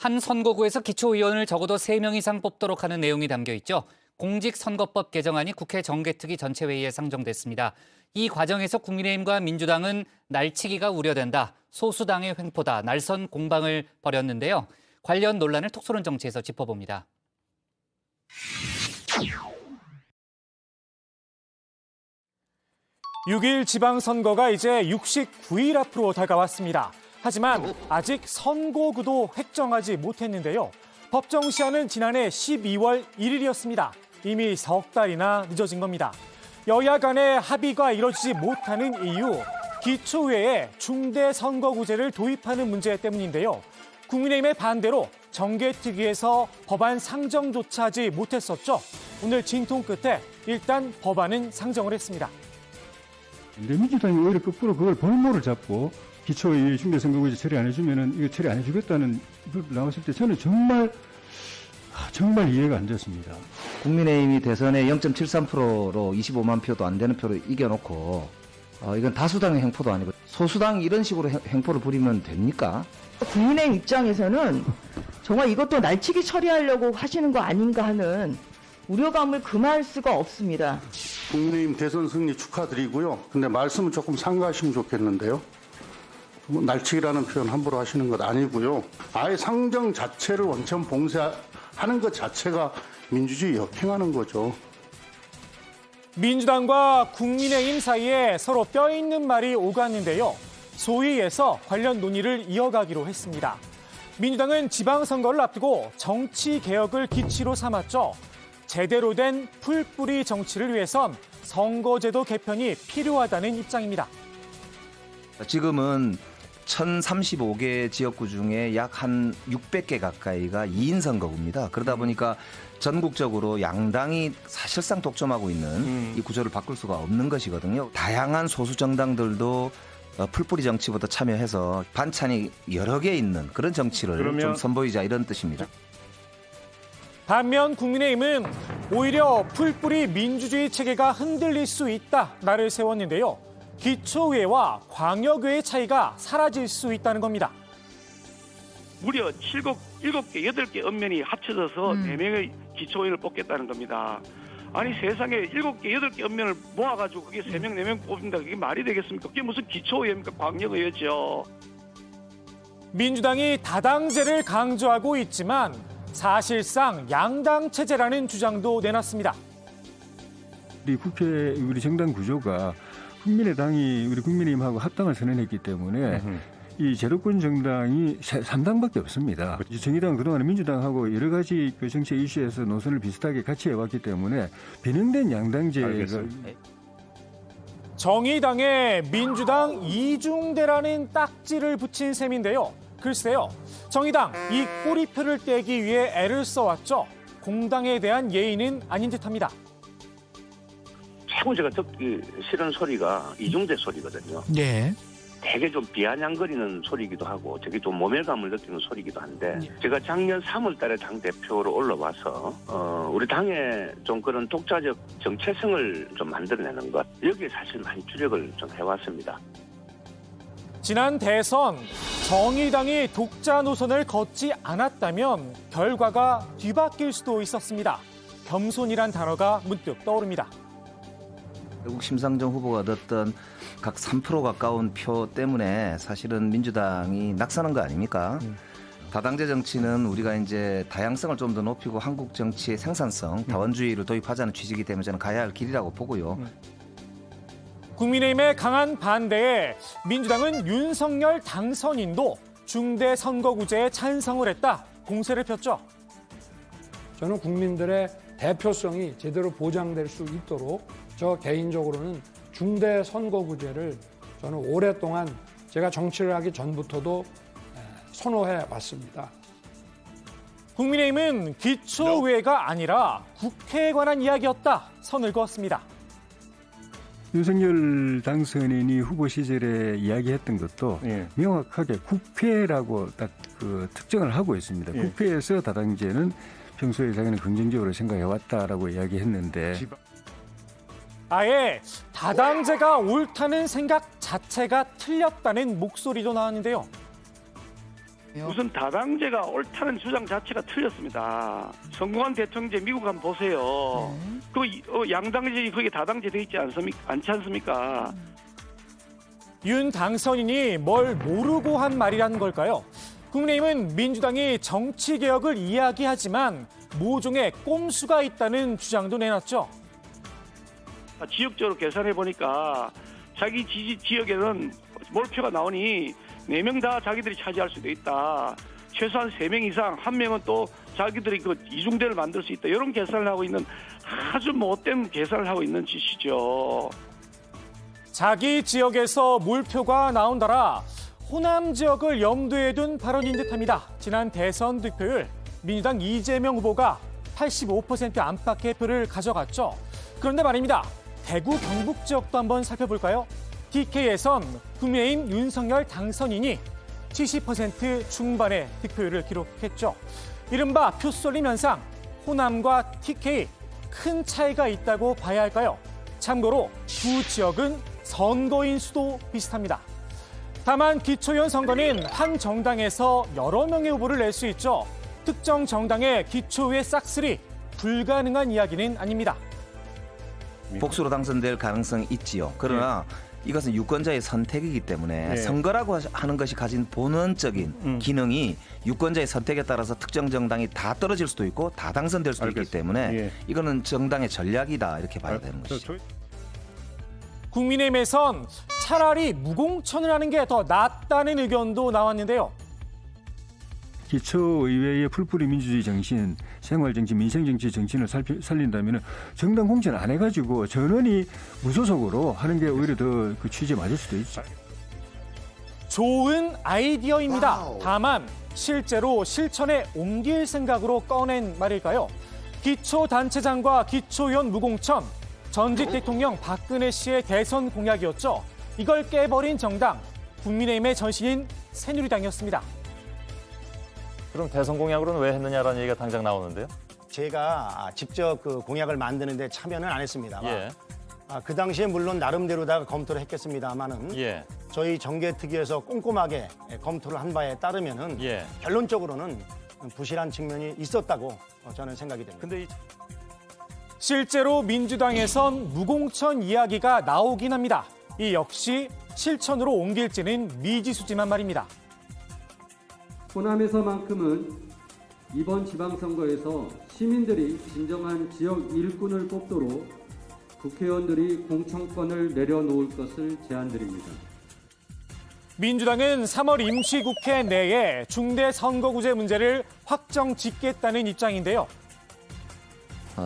한 선거구에서 기초의원을 적어도 3명 이상 뽑도록 하는 내용이 담겨 있죠. 공직선거법 개정안이 국회 정개특위 전체회의에 상정됐습니다. 이 과정에서 국민의힘과 민주당은 날치기가 우려된다, 소수당의 횡포다, 날선 공방을 벌였는데요. 관련 논란을 톡소론 정치에서 짚어봅니다. 6일 지방선거가 이제 69일 앞으로 다가왔습니다. 하지만 아직 선거구도 획정하지 못했는데요. 법정 시한은 지난해 12월 1일이었습니다. 이미 석 달이나 늦어진 겁니다. 여야 간의 합의가 이뤄지지 못하는 이유, 기초의회에 중대선거구제를 도입하는 문제 때문인데요. 국민의힘의 반대로 정개특위에서 법안 상정조차 하지 못했었죠. 오늘 진통 끝에 일단 법안은 상정을 했습니다. 근데 민주당이 오히려 거꾸로 그걸 볼모를 잡고 기초의 중대선거구제 처리 안 해주면은 이거 처리 안 해주겠다는 걸 나왔을 때 저는 정말 이해가 안 됐습니다. 국민의힘이 대선에 0.73%로 25만 표도 안 되는 표를 이겨놓고 이건 다수당의 횡포도 아니고 소수당이 이런 식으로 횡포를 부리면 됩니까? 국민의힘 입장에서는 정말 이것도 날치기 처리하려고 하시는 거 아닌가 하는 우려감을 금할 수가 없습니다. 국민의힘 대선 승리 축하드리고요. 근데 말씀은 조금 삼가하시면 좋겠는데요. 뭐 날치기라는 표현 함부로 하시는 것 아니고요. 아예 상정 자체를 원천 봉쇄하는 것 자체가 민주주의 역행하는 거죠. 민주당과 국민의힘 사이에 서로 뼈 있는 말이 오갔는데요. 소위에서 관련 논의를 이어가기로 했습니다. 민주당은 지방선거를 앞두고 정치개혁을 기치로 삼았죠. 제대로 된 풀뿌리 정치를 위해선 선거제도 개편이 필요하다는 입장입니다. 지금은 1035개 지역구 중에 약 한 600개 가까이가 2인 선거구입니다. 그러다 보니까 전국적으로 양당이 사실상 독점하고 있는 이 구조를 바꿀 수가 없는 것이거든요. 다양한 소수 정당들도 풀뿌리 정치부터 참여해서 반찬이 여러 개 있는 그런 정치를 좀 선보이자 이런 뜻입니다. 반면 국민의힘은 오히려 풀뿌리 민주주의 체계가 흔들릴 수 있다 날을 세웠는데요. 기초의회와 광역의회 차이가 사라질 수 있다는 겁니다. 무려 7개, 8개 읍면이 합쳐져서 4명의 기초의원을 뽑겠다는 겁니다. 아니 세상에 7개, 8개 읍면을 모아가지고 그게 3명, 4명 뽑는다. 그게 말이 되겠습니까? 그게 무슨 기초의회입니까? 광역의회죠. 민주당이 다당제를 강조하고 있지만 사실상 양당 체제라는 주장도 내놨습니다. 우리 정당 구조가 국민의당이 우리 국민의힘하고 합당을 선언했기 때문에 이 제도권 정당이 3당밖에 없습니다. 정의당은 그동안 민주당하고 여러 가지 그 정책 이슈에서 노선을 비슷하게 같이 해왔기 때문에 변형된 양당제가 정의당에 민주당 이중대라는 딱지를 붙인 셈인데요. 글쎄요, 정의당 이 꼬리표를 떼기 위해 애를 써왔죠. 공당에 대한 예의는 아닌 듯합니다. 최고 제가 듣기 싫은 소리가 이중대 소리거든요. 네. 되게 좀 비아냥거리는 소리이기도 하고 되게 좀 모멸감을 느끼는 소리이기도 한데 제가 작년 3월 달에 당대표로 올라와서 우리 당에 좀 그런 독자적 정체성을 좀 만들어내는 것 여기에 사실 많이 주력을 좀 해왔습니다. 지난 대선 정의당이 독자 노선을 걷지 않았다면 결과가 뒤바뀔 수도 있었습니다. 겸손이란 단어가 문득 떠오릅니다. 결국 심상정 후보가 얻었던 각 3% 가까운 표 때문에 사실은 민주당이 낙선한 거 아닙니까? 다당제 정치는 우리가 이제 다양성을 좀 더 높이고 한국 정치의 생산성, 다원주의를 도입하자는 취지이기 때문에 저는 가야 할 길이라고 보고요. 국민의힘의 강한 반대에 민주당은 윤석열 당선인도 중대선거구제에 찬성을 했다. 공세를 폈죠. 저는 국민들의 대표성이 제대로 보장될 수 있도록 저 개인적으로는 중대선거구제를 저는 오랫동안 제가 정치를 하기 전부터도 선호해 왔습니다. 국민의힘은 기초의회가 아니라 국회에 관한 이야기였다. 선을 그었습니다. 윤석열 당선인이 후보 시절에 이야기했던 것도 명확하게 국회라고 딱 그 특정을 하고 있습니다. 국회에서 다당제는 평소에 자기는 긍정적으로 생각해왔다라고 이야기했는데 아예 다당제가 옳다는 생각 자체가 틀렸다는 목소리도 나왔는데요. 우선 다당제가 옳다는 주장 자체가 틀렸습니다. 성공한 대통령제 미국 한번 보세요. 그 양당제 거기 다당제 돼 있지 않습니까? 윤 당선인이 뭘 모르고 한 말이라는 걸까요? 국민의힘은 민주당이 정치개혁을 이야기하지만 모종의 꼼수가 있다는 주장도 내놨죠. 지역적으로 계산해 보니까 자기 지지 지역에는 몰표가 나오니 4명 다 자기들이 차지할 수도 있다. 최소한 3명 이상, 1명은 또 자기들이 그 이중대를 만들 수 있다. 이런 계산을 하고 있는 아주 못된 계산을 하고 있는 짓이죠. 자기 지역에서 몰표가 나온다라 호남 지역을 염두에 둔 발언인 듯합니다. 지난 대선 득표율 민주당 이재명 후보가 85% 안팎의 표를 가져갔죠. 그런데 말입니다. 대구 경북 지역도 한번 살펴볼까요? TK에선 국민의힘 윤석열 당선인이 70% 중반의 득표율을 기록했죠. 이른바 표쏠림 현상, 호남과 TK 큰 차이가 있다고 봐야 할까요? 참고로 두 지역은 선거인 수도 비슷합니다. 다만 기초의원 선거는 한 정당에서 여러 명의 후보를 낼 수 있죠. 특정 정당의 기초의회 싹쓸이 불가능한 이야기는 아닙니다. 복수로 당선될 가능성이 있지요. 그러나 이것은 유권자의 선택이기 때문에 선거라고 하는 것이 가진 본원적인 기능이 유권자의 선택에 따라서 특정 정당이 다 떨어질 수도 있고 다 당선될 수도 있기 때문에 이거는 정당의 전략이다 이렇게 봐야 되는 것이죠. 국민의힘에선 차라리 무공천을 하는 게 더 낫다는 의견도 나왔는데요. 기초의회의 풀뿌리 민주주의 정신, 생활정치, 민생정치 정신을 살린다면 정당 공천 안 해가지고 전원이 무소속으로 하는 게 오히려 더 그 취지에 맞을 수도 있죠. 좋은 아이디어입니다. 다만 실제로 실천에 옮길 생각으로 꺼낸 말일까요? 기초단체장과 기초의원 무공천, 전직 대통령 박근혜 씨의 대선 공약이었죠. 이걸 깨버린 정당, 국민의힘의 전신인 새누리당이었습니다. 그럼 대선 공약으로는 왜 했느냐라는 얘기가 당장 나오는데요. 제가 직접 그 공약을 만드는데 참여는 안 했습니다만 예. 그 당시에 물론 나름대로다가 검토를 했겠습니다만은 예. 저희 정개특위에서 꼼꼼하게 검토를 한 바에 따르면은 예. 결론적으로는 부실한 측면이 있었다고 저는 생각이 됩니다. 근데 실제로 민주당에선 무공천 이야기가 나오긴 합니다. 이 역시 실천으로 옮길지는 미지수지만 말입니다. 호남에서만큼은 이번 지방선거에서 시민들이 진정한 지역 일꾼을 뽑도록 국회의원들이 공천권을 내려놓을 것을 제안드립니다. 민주당은 3월 임시국회 내에 중대 선거구제 문제를 확정 짓겠다는 입장인데요.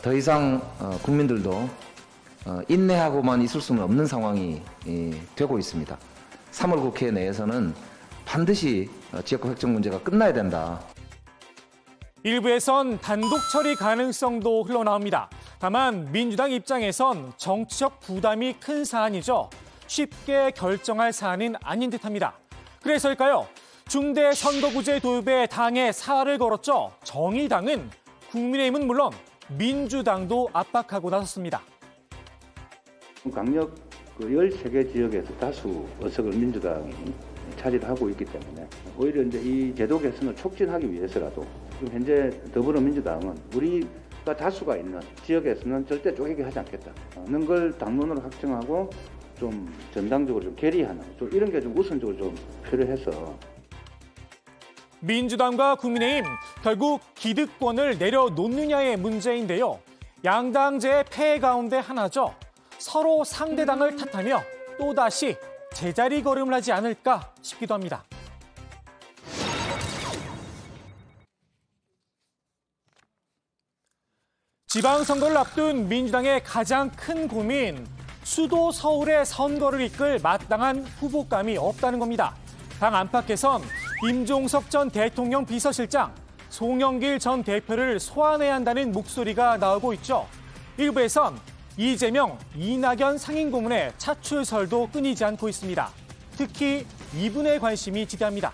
더 이상 국민들도 인내하고만 있을 수는 없는 상황이 되고 있습니다. 3월 국회 내에서는 반드시 지역구 획정 문제가 끝나야 된다. 일부에선 단독 처리 가능성도 흘러나옵니다. 다만 민주당 입장에선 정치적 부담이 큰 사안이죠. 쉽게 결정할 사안은 아닌 듯합니다. 그래서일까요? 중대 선거구제 도입에 당에 사활을 걸었죠. 정의당은 국민의힘은 물론 민주당도 압박하고 나섰습니다. 강력 13개 지역에서 다수 의석을 민주당이 차지하고 있기 때문에 오히려 이제 이 제도 개선을 촉진하기 위해서라도 지금 현재 더불어민주당은 우리가 다수가 있는 지역에서는 절대 쪼개기 하지 않겠다는 걸 당론으로 확정하고 좀 전당적으로 좀 계리하는 좀 이런 게 좀 우선적으로 좀 필요해서 민주당과 국민의힘 결국 기득권을 내려놓느냐의 문제인데요. 양당제의 폐해 가운데 하나죠. 서로 상대당을 탓하며 또다시 제자리 걸음을 하지 않을까 싶기도 합니다. 지방선거를 앞둔 민주당의 가장 큰 고민, 수도 서울의 선거를 이끌 마땅한 후보감이 없다는 겁니다. 당 안팎에선 임종석 전 대통령 비서실장, 송영길 전 대표를 소환해야 한다는 목소리가 나오고 있죠. 일부에선 이재명, 이낙연 상임고문의 차출설도 끊이지 않고 있습니다. 특히 이분의 관심이 지대합니다.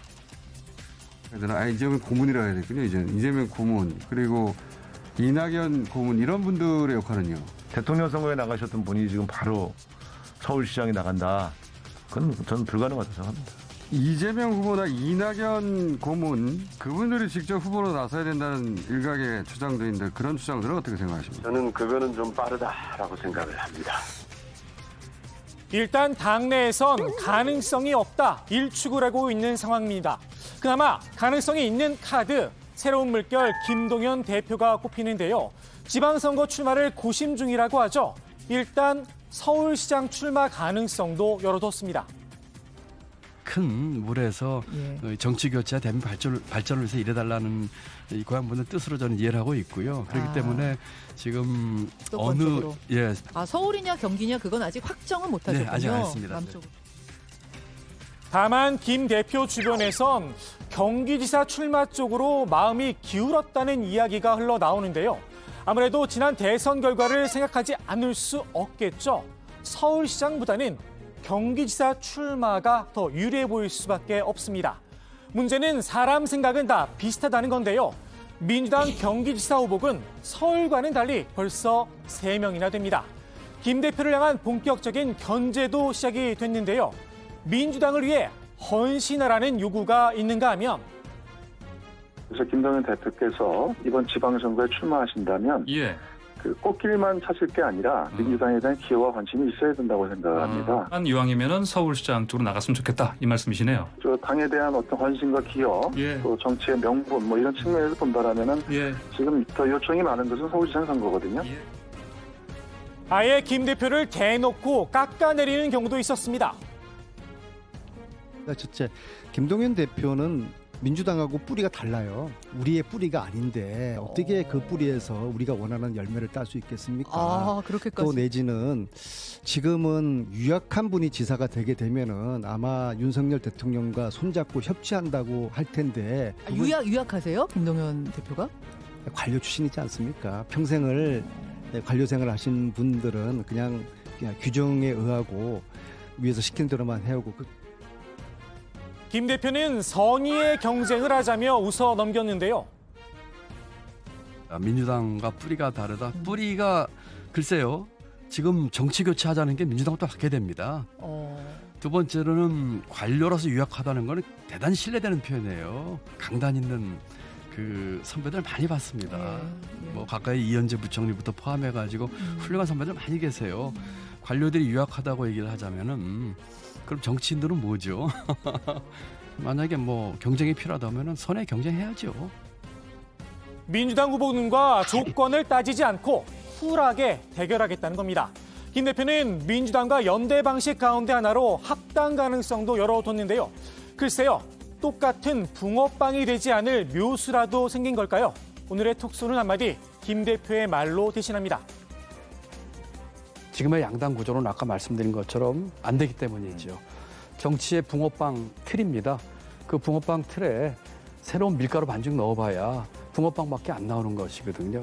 이재명 고문이라고 해야 되겠군요. 이재명 고문 그리고 이낙연 고문 이런 분들의 역할은요. 대통령 선거에 나가셨던 분이 지금 바로 서울시장에 나간다. 그건 저는 불가능하다고 생각합니다. 이재명 후보나 이낙연 고문 그분들이 직접 후보로 나서야 된다는 일각의 주장도 있는데 그런 주장들은 어떻게 생각하십니까? 저는 그거는 좀 빠르다라고 생각을 합니다. 일단 당내에선 가능성이 없다 일축을 하고 있는 상황입니다. 그나마 가능성이 있는 카드 새로운 물결 김동연 대표가 꼽히는데요. 지방선거 출마를 고심 중이라고 하죠. 일단 서울시장 출마 가능성도 열어뒀습니다. 큰 물에서 정치 교체와 대민 발전을 위해서 일해달라는 이 고향분들 뜻으로 저는 이해를 하고 있고요. 그렇기 때문에 지금 어느 서울이냐 경기냐 그건 아직 확정은 못하셨군요. 네, 아직 안 했습니다. 다만 김 대표 주변에선 경기지사 출마 쪽으로 마음이 기울었다는 이야기가 흘러나오는데요. 아무래도 지난 대선 결과를 생각하지 않을 수 없겠죠. 서울시장보다는 경기지사 출마가 더 유리해 보일 수밖에 없습니다. 문제는 사람 생각은 다 비슷하다는 건데요. 민주당 경기지사 후보는 서울과는 달리 벌써 3명이나 됩니다. 김 대표를 향한 본격적인 견제도 시작이 됐는데요. 민주당을 위해 헌신하라는 요구가 있는가 하면 그래서 김동연 대표께서 이번 지방선거에 출마하신다면 그 꽃길만 찾을 게 아니라 민주당에 대한 기여와 관심이 있어야 된다고 생각합니다. 이왕이면은 서울시장 쪽으로 나갔으면 좋겠다 이 말씀이시네요. 저 당에 대한 어떤 관심과 기여, 또 정치의 명분 뭐 이런 측면에서 본다라면은 지금 더 요청이 많은 것은 서울시장 선거거든요. 아예 김 대표를 대놓고 깎아내리는 경우도 있었습니다. 첫째, 김동연 대표는 민주당하고 뿌리가 달라요. 우리의 뿌리가 아닌데 어떻게 그 뿌리에서 우리가 원하는 열매를 딸 수 있겠습니까? 그렇게까지. 또 내지는 지금은 유약한 분이 지사가 되게 되면은 아마 윤석열 대통령과 손잡고 협치한다고 할 텐데 유약하세요? 김동연 대표가? 관료 출신이지 않습니까? 평생을 관료 생활을 하신 분들은 그냥 규정에 의하고 위에서 시킨 대로만 해오고 김 대표는 선의의 경쟁을 하자며 웃어 넘겼는데요. 민주당과 뿌리가 다르다. 뿌리가 글쎄요. 지금 정치 교체하자는 게 민주당부터 받게 됩니다. 두 번째로는 관료라서 유약하다는 거는 대단히 신뢰되는 표현이에요. 강단 있는 그 선배들 많이 봤습니다. 뭐 가까이 이현재 부총리부터 포함해가지고 훌륭한 선배들 많이 계세요. 관료들이 유약하다고 얘기를 하자면은 그럼 정치인들은 뭐죠? 만약에 뭐 경쟁이 필요하다면은 선의 경쟁해야죠. 민주당 후보군과 조건을 따지지 않고 쿨하게 대결하겠다는 겁니다. 김 대표는 민주당과 연대 방식 가운데 하나로 합당 가능성도 열어뒀는데요. 글쎄요, 똑같은 붕어빵이 되지 않을 묘수라도 생긴 걸까요? 오늘의 톡소는 한마디 김 대표의 말로 대신합니다. 지금의 양당 구조는 아까 말씀드린 것처럼 안 되기 때문이죠. 정치의 붕어빵 틀입니다. 그 붕어빵 틀에 새로운 밀가루 반죽 넣어봐야 붕어빵밖에 안 나오는 것이거든요.